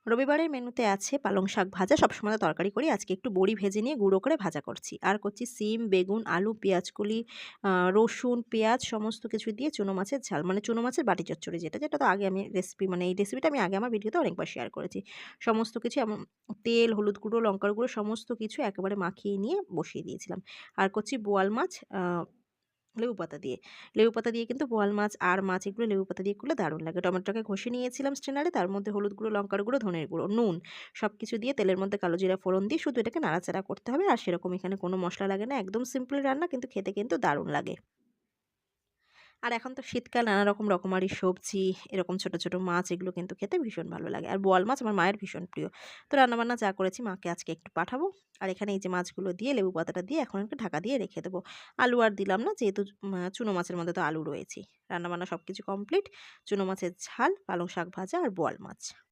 রবিবারের মেনুতে আছে পালং শাক ভাজা। সবসময় তো তরকারি করি। আজকে একটু বড়ি ভেজে নিয়ে গুঁড়ো করে ভাজা করছি। আর করছি সিম, বেগুন, আলু, পেঁয়াজকলি, রসুন, পেঁয়াজ সমস্ত কিছু দিয়ে চুনো মাছের ঝাল। মানে চুনো মাছের বাটি চচ্চড়ি যেটা তো আগে আমি রেসিপি মানে এই রেসিপিটা আমি আগে আমার ভিডিওতে অনেকবার শেয়ার করেছি। সমস্ত কিছু এমন তেল, হলুদ গুঁড়ো, লঙ্কার গুঁড়ো সমস্ত কিছু একেবারে মাখিয়ে নিয়ে বসিয়ে দিয়েছিলাম। আর করছি বোয়াল মাছ লেবু পাতা দিয়ে। লেবু পাতা দিয়ে কিন্তু বোয়াল মাছ আর মাছ এগুলো লেবু পাতা দিয়ে করলে দারুণ লাগে। টমেটোটাকে ঘষে নিয়েছিলাম স্ট্রেনারে, তার মধ্যে হলুদ গুঁড়ো, লঙ্কার গুঁড়ো, ধনের গুঁড়ো, নুন সবকিছু দিয়ে তেলের মধ্যে কালো জিরা ফোড়ন দিয়ে শুধু এটাকে নাড়াচাড়া করতে হবে। আর সেরকম এখানে কোনো মসলা লাগে না। একদম সিম্পল রান্না, কিন্তু খেতে কিন্তু দারুণ লাগে। আর এখন তো শীতকাল, নানা রকম রকমারি সবজি, এরকম ছোট, ছোট মাছ এগুলো কিন্তু খেতে ভীষণ ভালো লাগে। আর বোয়াল মাছ আমার মায়ের ভীষণ প্রিয়। তো রান্নাবান্না যা করেছি মাকে আজকে একটু পাঠাবো। আর এখানে এই যে মাছগুলো দিয়ে লেবু পাতাটা দিয়ে এখন একটু ঢাকা দিয়ে রেখে দেবো। আলু আর দিলাম না, যেহেতু চুনো মাছের মধ্যে তো আলু রয়েছেই। রান্নাবান্না সবকিছু কমপ্লিট। চুনো মাছের ঝাল, পালং শাক ভাজা আর বোয়াল মাছ।